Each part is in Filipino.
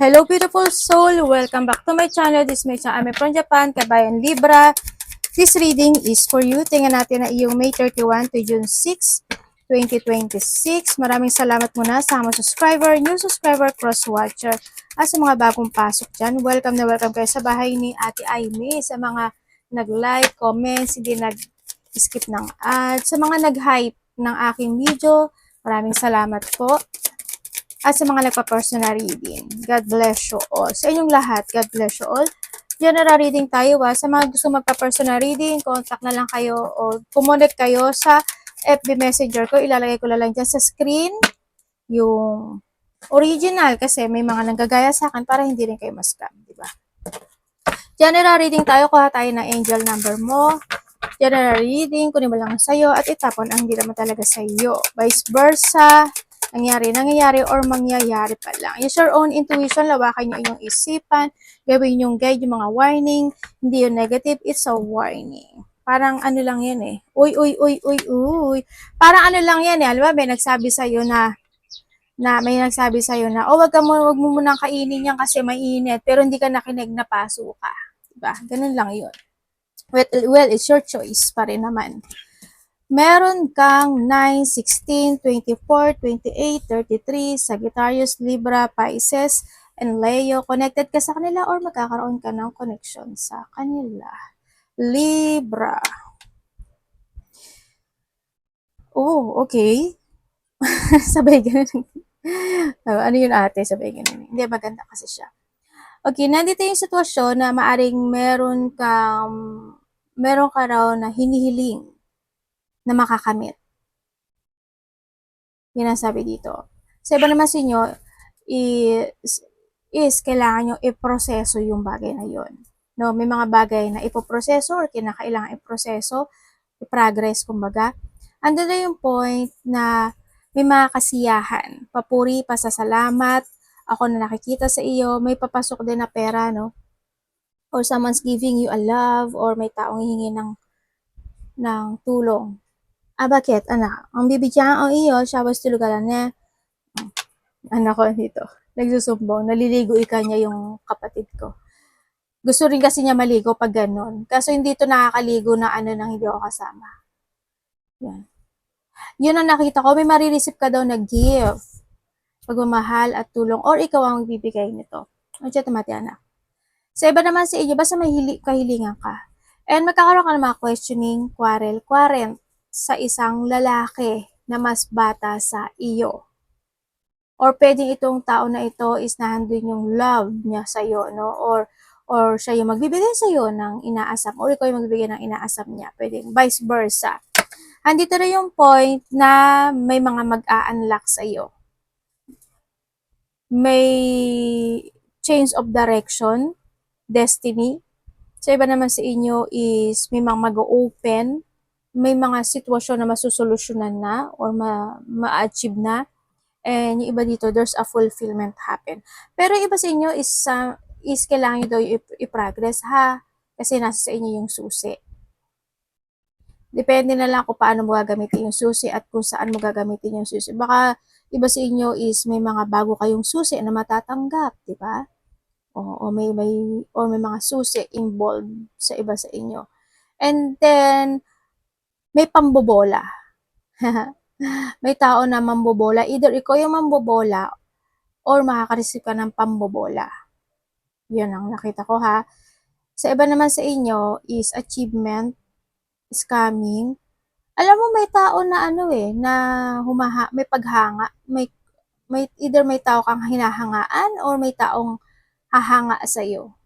Hello beautiful soul! Welcome back to my channel. This is my channel. I'm from Japan, Kabayan Libra. This reading is for you. Tingnan natin na iyong May 31 to June 6, 2026. Maraming salamat muna sa mga subscriber, new subscriber, cross-watcher, at sa mga bagong pasok dyan. Welcome na welcome kayo sa bahay ni Ate Aimee. Sa mga nag-like, comments, hindi nag-skip ng ads, sa mga nag-hype ng aking video, maraming salamat po. At sa mga nagpa-personal reading, God bless you all. Sa inyong lahat, God bless you all. General reading tayo Sa mga gusto magpa-personal reading, contact na lang kayo o kumonect kayo sa FB Messenger ko. Ilalagay ko lang dyan sa screen yung original kasi may mga nanggagaya sa akin para hindi rin kayo ma-scam, diba? General reading tayo. Kuha tayo ng angel number mo. General reading, kunin mo lang sa'yo at itapon ang hindi naman talaga sa'yo. Vice versa. Nangyayari or mangyayari pa lang. Use your own intuition, lawakan nyo inyong isipan, gawin yung guide, yung mga warning, hindi yung negative, it's a warning. Parang ano lang yan eh. Uy. Parang ano lang yan eh. Alam ba, may nagsabi sa'yo na wag mo munang kainin yan kasi mainit, pero hindi ka nakinig na paso ka. Diba? Ganun lang yun. Well, it's your choice pa rin naman. Meron kang 9, 16, 24, 28, 33, Sagittarius, Libra, Pisces, and Leo. Connected ka sa kanila or magkakaroon ka ng connection sa kanila. Libra. Oh, okay. Sabay ganun. Ano yun ate? Sabay ganun. Hindi, maganda kasi siya. Okay, nandito yung sitwasyon na maaring meron ka raw na hinihiling na makakamit. Yun ang sabi dito. Sa iba naman sa inyo, is kailangan nyo iproseso yung bagay na yun. No, may mga bagay na ipoproseso or kinakailangan iproseso, i-progress, kumbaga. Ando na yung point na may mga kasiyahan, papuri, pasasalamat, ako na nakikita sa iyo, may papasok din na pera, no? Or someone's giving you a love, or may taong hihingi ng tulong. Bakit, anak? Ang bibigyan ang iyo, siya was tulugalan niya. Anak ko dito, nagsusumbong, naliligo ika niya yung kapatid ko. Gusto rin kasi niya maligo pag ganun. Kaso hindi to nakakaligo na nang hindi ako kasama. Yan. Yun ang nakita ko, may marireceive ka daw na gift. Pagmamahal at tulong, or ikaw ang bibigay nito. Ang siya tumati, anak. Sa iba naman sa inyo, basta may kahilingan ka. And magkakaroon ka ng mga questioning, quarrel sa isang lalaki na mas bata sa iyo. Or pwedeng itong tao na ito is nandun yung love niya sa iyo, no? Or siya yung magbibigay sa iyo ng inaasam, or ikaw yung magbibigay ng inaasam niya. Pwedeng vice versa. Andito na yung point na may mga mag-a-unlock sa iyo. May change of direction, destiny. Sa iba naman sa inyo is may mga mag-open, may mga sitwasyon na masusolusyonan na or ma-achieve na. And yung iba dito, there's a fulfillment happen. Pero yung iba sa inyo is kailangan nyo daw i-progress ha. Kasi nasa sa inyo yung susi. Depende na lang kung paano mo gagamitin yung susi at kung saan mo gagamitin yung susi. Baka iba sa inyo is may mga bago kayong susi na matatanggap, di ba? O may mga susi involved sa iba sa inyo. And then, may pambobola. May tao na mambobola. Either ikaw yung mambobola or makaka-receive ka ng pambobola. Yun ang nakita ko ha. Sa iba naman sa inyo is achievement, scamming. Alam mo may tao na na may paghanga, may either may tao kang hinahangaan or may taong hahanga sa iyo.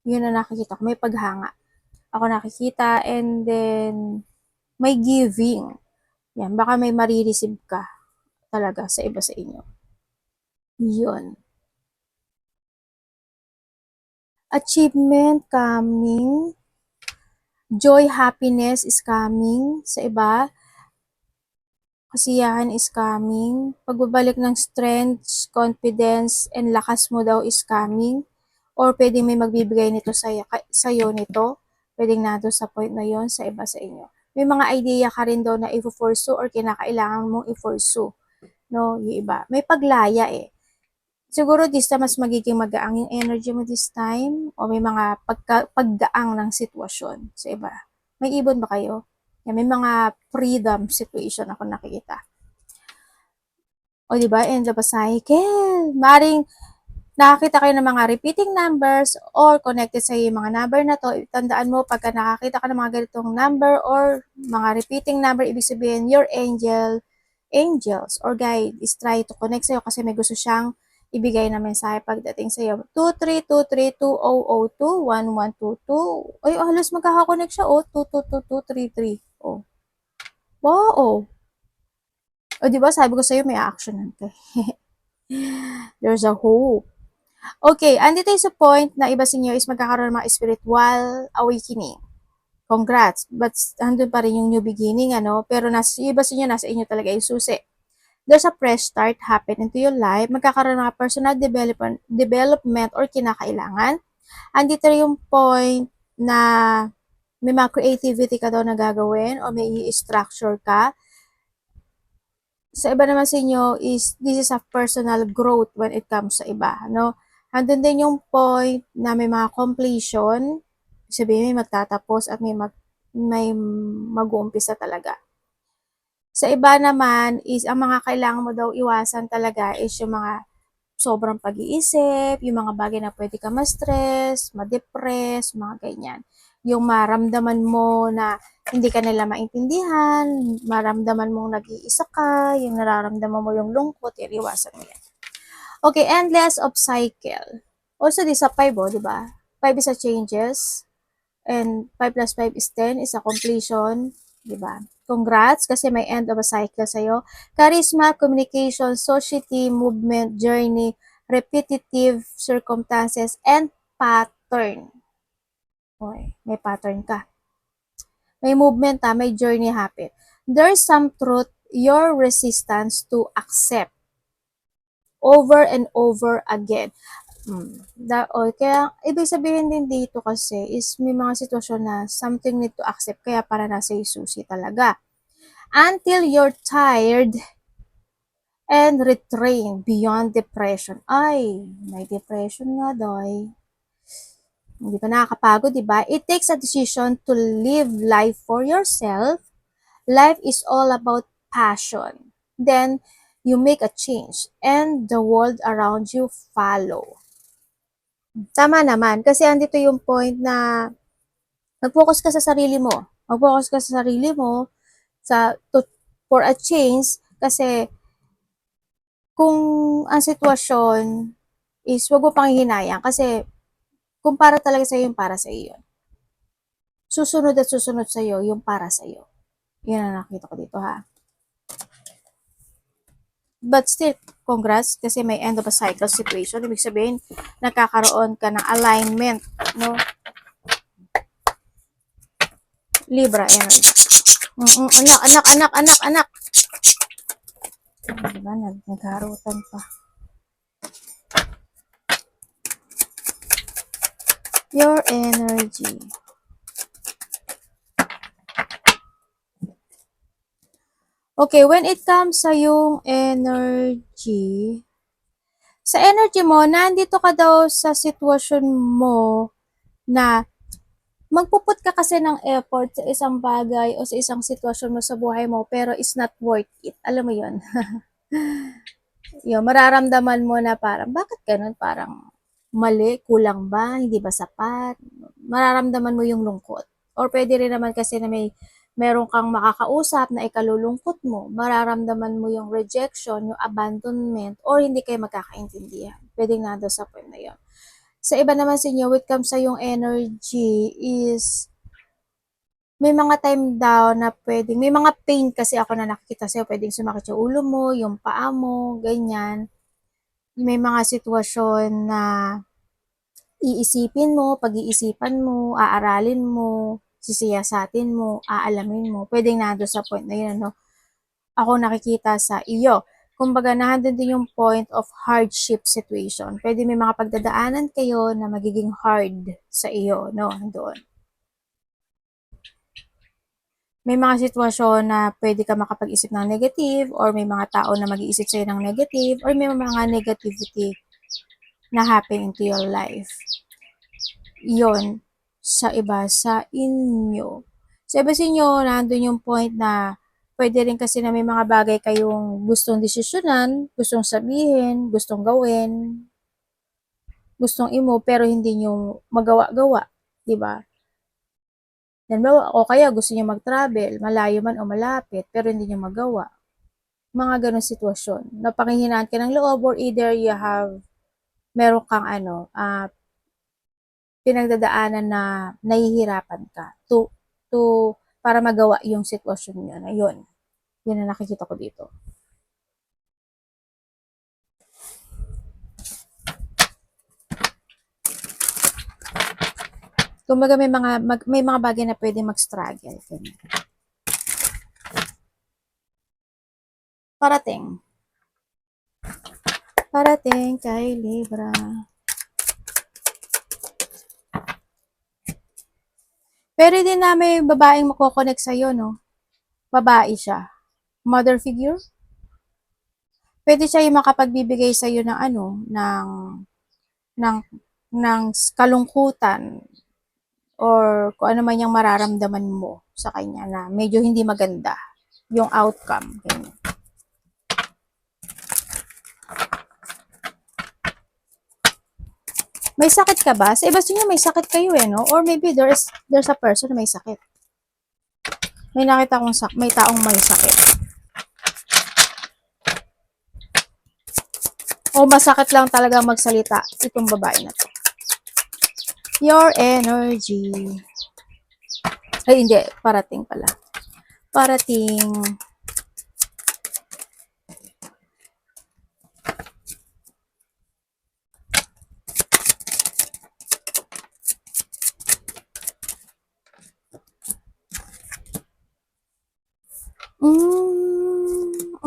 Yun ang nakikita ko, may paghanga. Ako nakikita, and then may giving. Yan, baka may marireceive ka talaga sa iba sa inyo. Yun. Achievement coming. Joy, happiness is coming sa iba. Kasiyahan is coming. Pagbabalik ng strength, confidence, and lakas mo daw is coming. Or pwedeng may magbibigay nito sa'yo nito. Pwedeng nato sa point na yon sa iba sa inyo. May mga idea ka rin daw na i-pursue or kinakailangan mong i-pursue. No, yung iba. May paglaya eh. Siguro this time mas magiging magaang yung energy mo this time o may mga paggaang ng sitwasyon sa iba. May ibon ba kayo? Yan, may mga freedom situation ako nakikita. O di ba? End of a cycle. Maring nakakita kayo ng mga repeating numbers or connected sa yung mga number na to, tandaan mo pagka nakakita ka ng mga ganitong number or mga repeating number, ibig sabihin your angels or guide is try to connect sa'yo kasi may gusto siyang ibigay na mensahe pagdating sa'yo. 232320021122. Ay, halos magkakakonect siya. Oh, 22223. Oh. Wow. O, diba sabi ko sa'yo may action. Okay. There's a hope. Okay, andito yung sa point na iba sa inyo is magkakaroon ng mga spiritual awakening. Congrats. But andun pa rin yung new beginning, ano? Pero iba sa inyo, nasa inyo talaga yung susi. There's a fresh start happen into your life. Magkakaroon ng mga personal development or kinakailangan. Andito yung point na may mga creativity ka daw na gagawin o may i-structure ka. Sa iba naman sa inyo is this is a personal growth when it comes sa iba, no? Andun din yung point na may mga completion, sabihin may magtatapos at may mag-uumpisa talaga. Sa iba naman is ang mga kailangan mo daw iwasan talaga is yung mga sobrang pag-iisip, yung mga bagay na pwede ka ma-stress, ma-depress, mga ganyan. Yung maramdaman mo na hindi ka nila maintindihan, maramdaman mong nag-iisa ka, yung nararamdaman mo yung lungkot, iwasan mo yan. Okay, endless of cycle. Also, this sa 5, di ba? 5 is a changes, and 5 plus 5 is 10, is a completion, di ba? Congrats, kasi may end of a cycle sa'yo. Charisma, communication, society, movement, journey, repetitive circumstances, and pattern. Okay, may pattern ka. May movement ha, may journey happen. There's some truth your resistance to accept over and over again. Kaya, ibig sabihin din dito kasi is may mga sitwasyon na something need to accept kaya para nasa isusi talaga. Until you're tired and retrain beyond depression. Ay, may depression nga doy. Hindi ba nakakapagod, di ba? It takes a decision to live life for yourself. Life is all about passion. Then, you make a change and the world around you follow. Tama naman. Kasi andito yung point na mag-focus ka sa sarili mo. Mag-focus ka sa sarili mo for a change kasi kung ang sitwasyon is wag mo pang hihinayang kasi kung para talaga sa iyo, yung para sa iyo. Susunod at susunod sa iyo yung para sa iyo. Yan ang nakita ko dito ha. But still, congrats kasi may end of a cycle situation. Ibig sabihin, nakakaroon ka ng alignment, no? Libra energy. Anak. Diba? Nagharutan pa. Your energy. Okay, when it comes sa yung energy, sa energy mo, nandito ka daw sa sitwasyon mo na magpuput ka kasi ng effort sa isang bagay o sa isang sitwasyon mo sa buhay mo pero it's not worth it. Alam mo yun? Yung mararamdaman mo na parang, bakit ganun? Parang mali, kulang ba? Hindi ba sapat? Mararamdaman mo yung lungkot. Or pwede rin naman kasi na meron kang makakausap na ikalulungkot mo, mararamdaman mo yung rejection, yung abandonment, or hindi kayo magkakaintindihan. Pwedeng nando sa point na yun. Sa iba naman sa inyo, when it comes sa yung energy is, may mga time daw na pwedeng, may mga pain kasi ako na nakikita sa'yo, pwedeng sumakit yung ulo mo, yung paa mo, ganyan. May mga sitwasyon na iisipin mo, pag-iisipan mo, aaralin mo, sisiyasatin mo, aalamin mo, pwedeng nando sa point na yun, no? Ako nakikita sa iyo. Kumbaga, nandun din yung point of hardship situation. Pwede may mga pagdadaanan kayo na magiging hard sa iyo, no? Doon. May mga sitwasyon na pwede ka makapag-isip ng negative or may mga tao na mag-iisip sa'yo ng negative or may mga negativity na happen into your life. Yon sa iba sa inyo. Sa iba sa inyo, nandun yung point na pwede rin kasi na may mga bagay kayong gustong desisyonan, gustong sabihin, gustong gawin, gustong pero hindi nyo magawa-gawa, di ba? O kaya gusto niyo mag-travel, malayo man o malapit, pero hindi niyo magawa. Mga ganong sitwasyon. Napanghihinaan ka ng loob or either meron kang pinagdadaanan na nahihirapan ka para magawa yung sitwasyon nyo na yun. Yun ang nakikita ko dito. Kumbaga may mga bagay na pwede mag-struggle. Parating. Parating kay Libra. Pero din na may babaeng makokonek sa'yo, no? Babae siya. Mother figure? Pwede siya yung makapagbibigay sa'yo ng ng, ng kalungkutan or kung ano man yung mararamdaman mo sa kanya na medyo hindi maganda yung outcome. Ganyan. May sakit ka ba? Sa iba niyo may sakit kayo no? Or maybe there's a person na may sakit. May nakita kong may taong may sakit. O masakit lang talaga magsalita itong babae na to. Your energy. Ay, hindi. Parating pala. Parating.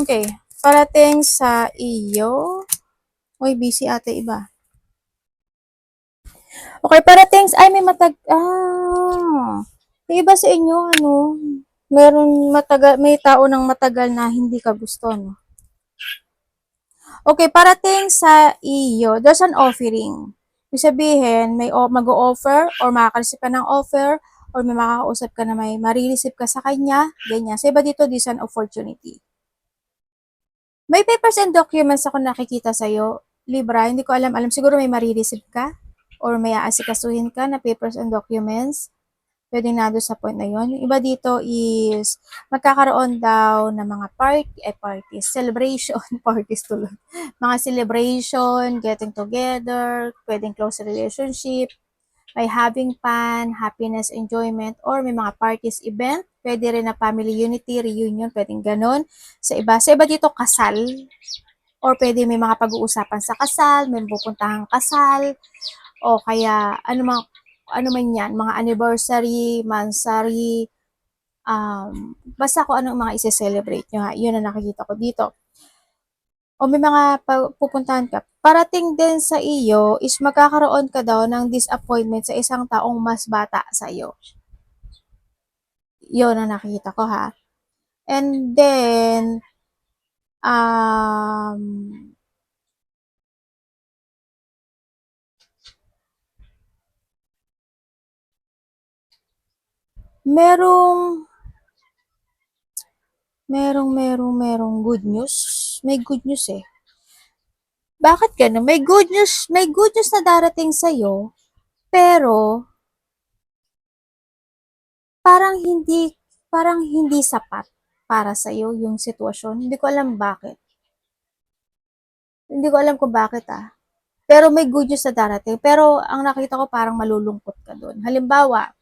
Okay. Parating sa iyo. Uy, busy ate iba. Okay, parating ay may iba sa inyo, may tao ng matagal na hindi ka gusto, no? Okay, parating sa iyo, there's an offering. Ibig sabihin, may mag-o-offer or makaka-receive ka ng offer or may makakausap ka na may marireceive ka sa kanya, ganyan. Sa iba dito, this an opportunity. May papers and documents ako nakikita sa'yo, Libra, hindi ko alam, siguro may marireceive ka or may aasikasuhin ka na papers and documents. Pwede na doon sa point na yun. Yung iba dito is magkakaroon daw ng mga parties, celebration, parties tuloy. Mga celebration, getting together, pwedeng close relationship, may having fun, happiness, enjoyment, or may mga parties, event, pwede rin na family unity, reunion, pwedeng ganon. Sa iba dito kasal, or pwede may mga pag-uusapan sa kasal, may pupuntahang kasal, o kaya ano man yan, mga anniversary, mansary, basta kung anong mga isi-celebrate nyo ha, yun ang nakikita ko dito. O may mga pupuntahan ka, parating din sa iyo is magkakaroon ka daw ng disappointment sa isang taong mas bata sa iyo. Yun ang nakikita ko ha. And then, merong good news. May good news eh. Bakit ganun? May good news na darating sa'yo, pero parang hindi sapat para sa'yo yung sitwasyon. Hindi ko alam bakit. Hindi ko alam kung bakit Pero may good news na darating. Pero ang nakita ko parang malulungkot ka doon. Halimbawa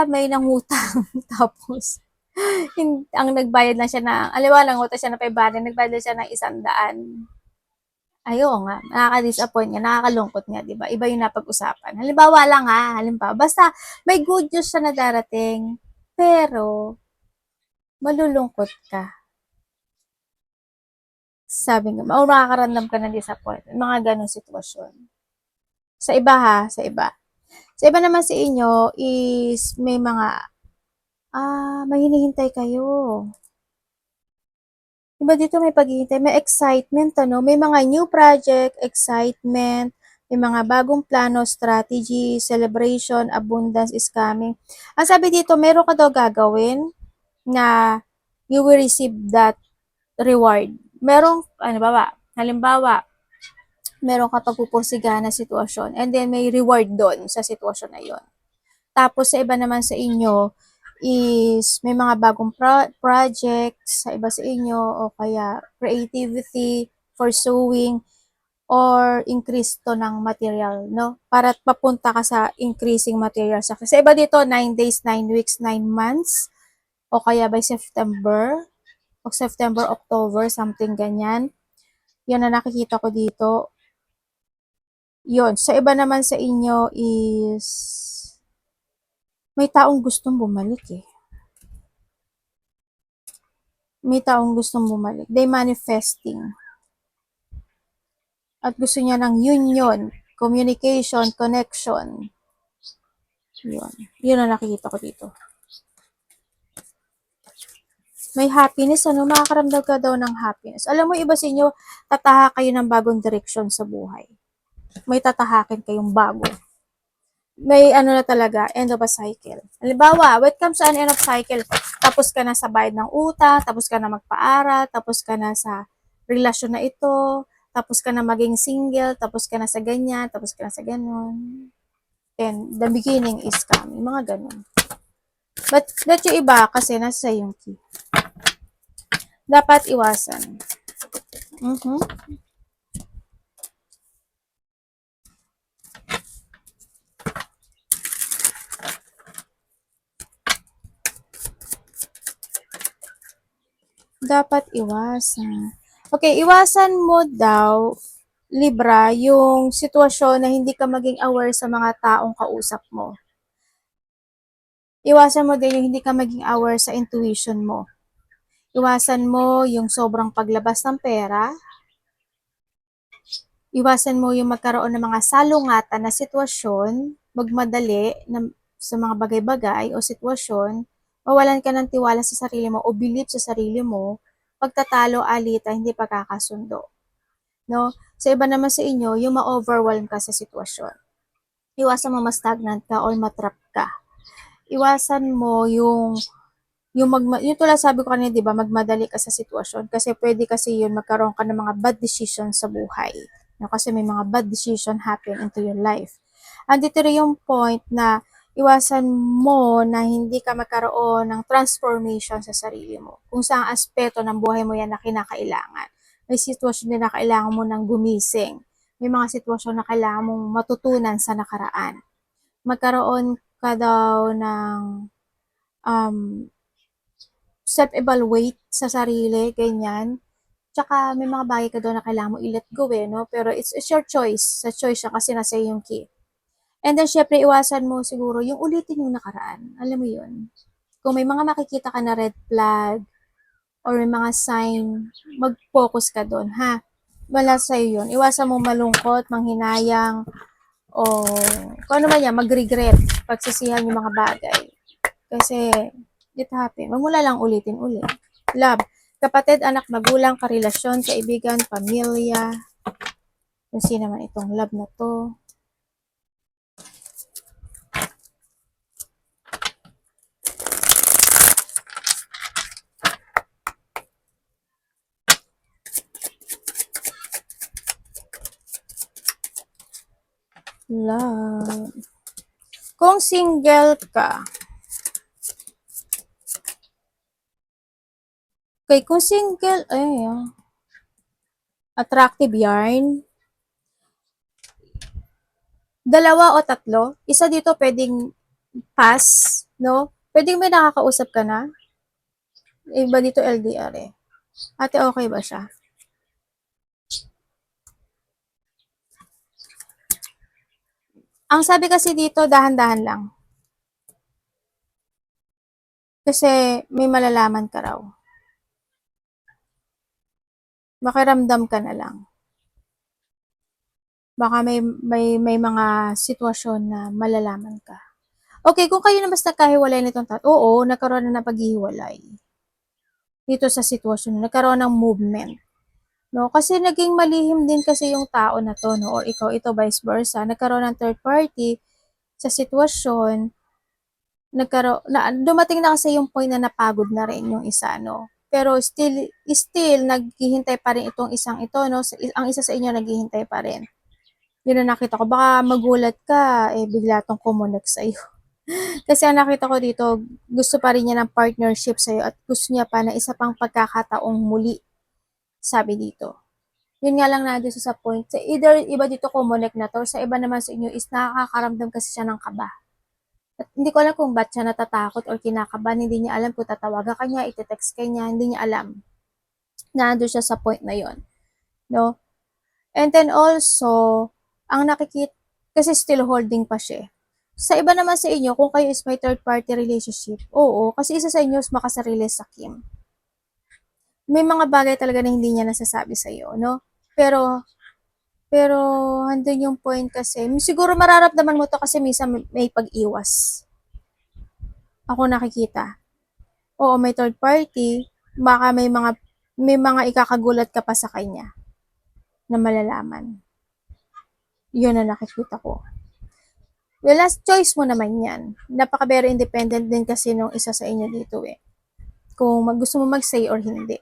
may nangutang tapos ang nagbayad lang siya nangutang siya ng 500, nagbayad lang siya ng 100. Ayo nga, nakaka-disappoint nga, nakakalungkot nga, 'di ba? Iba yung napag-usapan. Halimbawa lang basta may good news siya na darating, pero malulungkot ka. Sabi nga, o makakaramdam ka ng disappointment, mga ganong sitwasyon. Sa iba sa iba. Sa iba naman sa inyo is may mga may hinihintay kayo. Iba dito may paghihintay, may excitement, ano? May mga new project, excitement, may mga bagong plano, strategy, celebration, abundance is coming. Ang sabi dito, meron ka daw gagawin na you will receive that reward. Merong, ano ba, halimbawa, meron ka pagpupursigahan na sitwasyon and then may reward doon sa sitwasyon na yon. Tapos sa iba naman sa inyo is may mga bagong projects sa iba sa inyo o kaya creativity, pursuing, or increase to ng material, no? Para papunta ka sa increasing material success. Sa iba dito, 9 days, 9 weeks, 9 months, o kaya by September, o September, October, something ganyan. Yan na nakikita ko dito. Yun. Sa iba naman sa inyo is may taong gustong bumalik eh. May taong gustong bumalik. They manifesting. At gusto niya ng union, communication, connection. Yun. Yun ang nakikita ko dito. May happiness, ano? Makakaramdam ka daw ng happiness. Alam mo, iba sa inyo, tatahak kayo ng bagong direksyon sa buhay. May tatahakin kayong bago. May ano na talaga, end of a cycle. Halimbawa, when it comes to an end of cycle, tapos ka na sa bayad ng utang, tapos ka na magpaaral, tapos ka na sa relasyon na ito, tapos ka na maging single, tapos ka na sa ganyan, tapos ka na sa ganon. Then, the beginning is coming. Mga ganon. But yung iba, kasi nasa yung key. Dapat iwasan. Dapat iwasan. Okay, iwasan mo daw, Libra, yung sitwasyon na hindi ka maging aware sa mga taong kausap mo. Iwasan mo din yung hindi ka maging aware sa intuition mo. Iwasan mo yung sobrang paglabas ng pera. Iwasan mo yung magkaroon ng mga salungatan na sitwasyon, magmadali sa mga bagay-bagay o sitwasyon, mawalan ka ng tiwala sa sarili mo o believe sa sarili mo, pagtatalo, alita, hindi pagkakasundo. No? Sa iba naman sa inyo, yung ma-overwhelm ka sa sitwasyon. Iwasan mo ma-stagnant ka or matrap ka. Iwasan mo yung yung tulad sabi ko kanina, 'di ba, magmadali ka sa sitwasyon kasi pwede kasi yun magkaroon ka ng mga bad decisions sa buhay. No, kasi may mga bad decision happen into your life. Andito rin yung point na iwasan mo na hindi ka magkaroon ng transformation sa sarili mo. Kung saang aspeto ng buhay mo yan na kinakailangan. May sitwasyon din na kailangan mo ng gumising. May mga sitwasyon na kailangan mong matutunan sa nakaraan. Magkaroon ka daw ng um, self-evaluate sa sarili, ganyan. Tsaka may mga bagay ka doon na kailangan mo i-let go eh, no? Pero it's your choice. Sa choice siya kasi nasa yung key. And then, syempre, iwasan mo siguro yung ulitin yung nakaraan. Alam mo yun? Kung may mga makikita ka na red flag or may mga sign, mag-focus ka doon, ha? Wala sa'yo yun. Iwasan mo malungkot, manghinayang, o kung ano man yan, mag-regret, pagsisihan yung mga bagay. Kasi, it happen. Wag mo lang ulitin ulit. Love. Kapatid, anak, magulang, karelasyon, kaibigan, pamilya. Kung sino man itong love na to. Love. Kung single ka, okay, kung single, attractive yarn, dalawa o tatlo, isa dito pwedeng pass, no? Pwedeng may nakakausap ka na, iba dito LDR eh. Ate, okay ba siya? Ang sabi kasi dito, dahan-dahan lang. Kasi may malalaman ka raw. Makiramdam ka na lang. Baka may mga sitwasyon na malalaman ka. Okay, kung kayo na basta nagkahiwalay nitong oo, nagkaroon na ng paghihiwalay. dito sa sitwasyon, nagkaroon ng movement. No, kasi naging malihim din kasi yung tao na to, no, or ikaw, ito vice versa, nagkaroon ng third party sa sitwasyon, dumating na kasi yung point na napagod na rin yung isa, no. Pero still naghihintay pa rin itong isang ito, no. Ang isa sa inyo naghihintay pa rin. Yun ang nakita ko. Baka magulat ka, bigla tong kumonek sa'yo. Kasi ang nakita ko dito, gusto pa rin niya ng partnership sa'yo at gusto niya pa na isa pang pagkakataong muli, sabi dito. Yun nga lang na sa point. Sa either iba dito kumonek na to, sa iba naman sa inyo is nakakaramdam kasi siya ng kaba. At hindi ko alam kung ba't siya natatakot or kinakabahan, hindi niya alam kung tatawagan ka niya, ite-text ka niya, hindi niya alam. Nandun siya sa point na yon, no? And then also, ang nakikita, kasi still holding pa siya. Sa iba naman sa inyo, kung kayo is may third party relationship, oo, kasi isa sa inyo is makasarili sa Kim. May mga bagay talaga na hindi niya nasasabi sa iyo, no? Pero andun yung point kasi, siguro mararamdaman mo to kasi minsan may pag-iwas. Ako nakikita. Oo, may third party, baka may mga ikakagulat ka pa sa kanya na malalaman. Yun ang nakikita ko. Well, last choice mo naman yan. Napaka very independent din kasi nung isa sa inyo dito Kung gusto mo mag-say or hindi.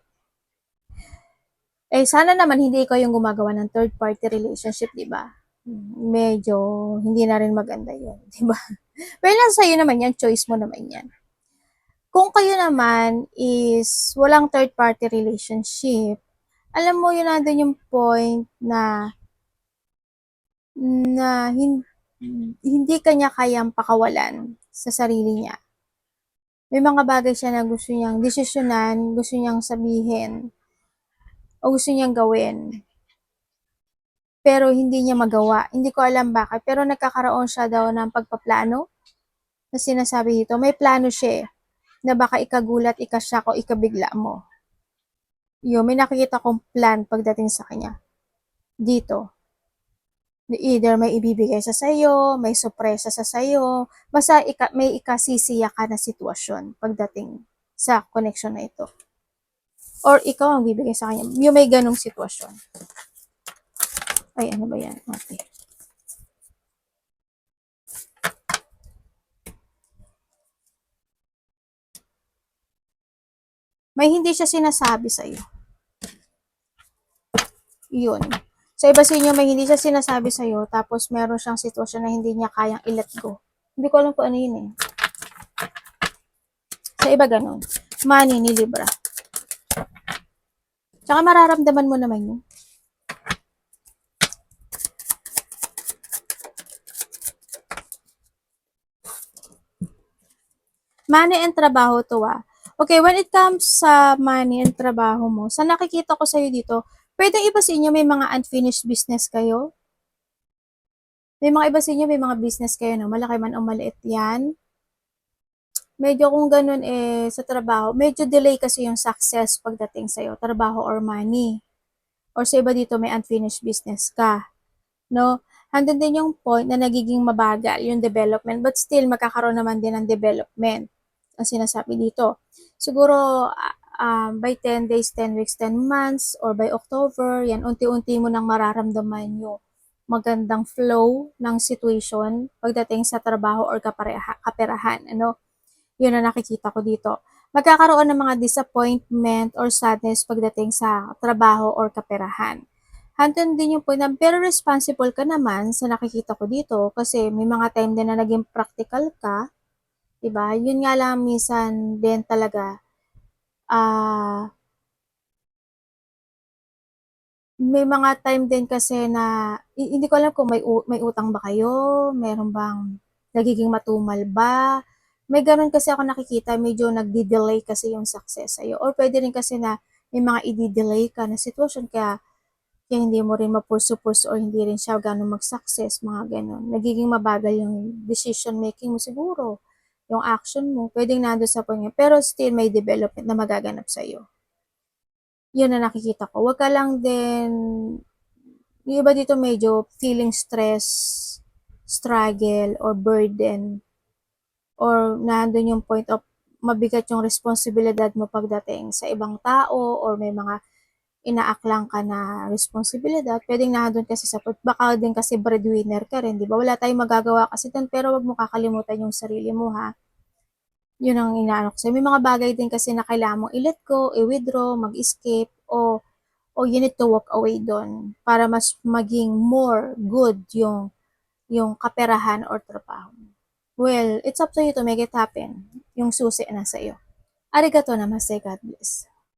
Sana naman hindi ikaw yung gumagawa ng third party relationship, di ba? Medyo hindi na rin maganda yun, di ba? Pero nasa sa'yo naman yan, choice mo naman yan. Kung kayo naman is walang third party relationship, alam mo yun nandun yung point na hindi kanya kayang pakawalan sa sarili niya. May mga bagay siya na gusto niyang desisyonan, gusto niyang sabihin, o gusto niyang gawin. Pero hindi niya magawa. Hindi ko alam bakit. Pero nagkakaroon siya daw ng pagpaplano na sinasabi dito. May plano siya na baka ikagulat, ikasyak o ikabigla mo. Yun, may nakikita kong plan pagdating sa kanya. Dito. Either may ibibigay sa sayo, may sorpresa sa sayo, basta may ikasisiya ka na sitwasyon pagdating sa connection na ito. Or ikaw ang bibigay sa kanya. Yung may ganong sitwasyon. Ay, ano ba yan? Okay. May hindi siya sinasabi sa'yo. Yun. Sa iba sa inyo, may hindi siya sinasabi sa'yo, tapos meron siyang sitwasyon na hindi niya kayang i-let go. Hindi ko alam kung ano yun eh. Sa iba ganun. Money ni Libra. Tsaka mararamdaman mo naman yun. Money and trabaho to Okay, when it comes sa money and trabaho mo, sa nakikita ko sa'yo dito, pwedeng iba sa inyo may mga unfinished business kayo. May mga iba sa inyo, may mga business kayo, no? Malaki man o maliit yan. Medyo kung ganun sa trabaho, medyo delay kasi yung success pagdating sa'yo, trabaho or money. Or sa iba dito, may unfinished business ka. No? Handun din yung point na nagiging mabagal yung development, but still, magkakaroon naman din ng development. Ang sinasabi dito. Siguro, by 10 days, 10 weeks, 10 months, or by October, yan, unti-unti mo nang mararamdaman yung magandang flow ng situation pagdating sa trabaho or kaperahan. Ano? Yun ang nakikita ko dito. Magkakaroon ng mga disappointment or sadness pagdating sa trabaho or kaperahan. Handun din yung point na, pero responsible ka naman sa nakikita ko dito kasi may mga time din na naging practical ka, diba? Yun nga lang minsan din talaga, may mga time din kasi na, hindi ko alam kung may utang ba kayo, meron bang nagiging matumal ba, may ganun kasi ako nakikita, medyo nagdi-delay kasi yung success sa'yo. Or pwede rin kasi na may mga i-delay ka na sitwasyon kaya hindi mo rin mapursu-pursu or hindi rin siya gano'ng mag-success, mga ganun. Nagiging mabagal yung decision making mo siguro, yung action mo, pwedeng nando sa point niya, pero still may development na magaganap sa'yo. Yun na nakikita ko. Huwag ka lang din, yung iba dito medyo feeling stress, struggle, or burden, or nandun yung point of mabigat yung responsibilidad mo pagdating sa ibang tao or may mga inaaklang ka na responsibilidad, pwedeng nandun kasi sa baka din kasi breadwinner ka rin, 'di ba? Wala tayong magagawa kasi dun, pero wag mo kakalimutan yung sarili mo, ha? Yun ang inaano ko sa'yo. May mga bagay din kasi na kailangan mong i-let go, i-withdraw, mag-escape, o you need to walk away dun para mas maging more good yung kaperahan or trabaho mo. Well, it's up to you to make it happen. Yung susi nasa iyo. Arigato namaste, God bless.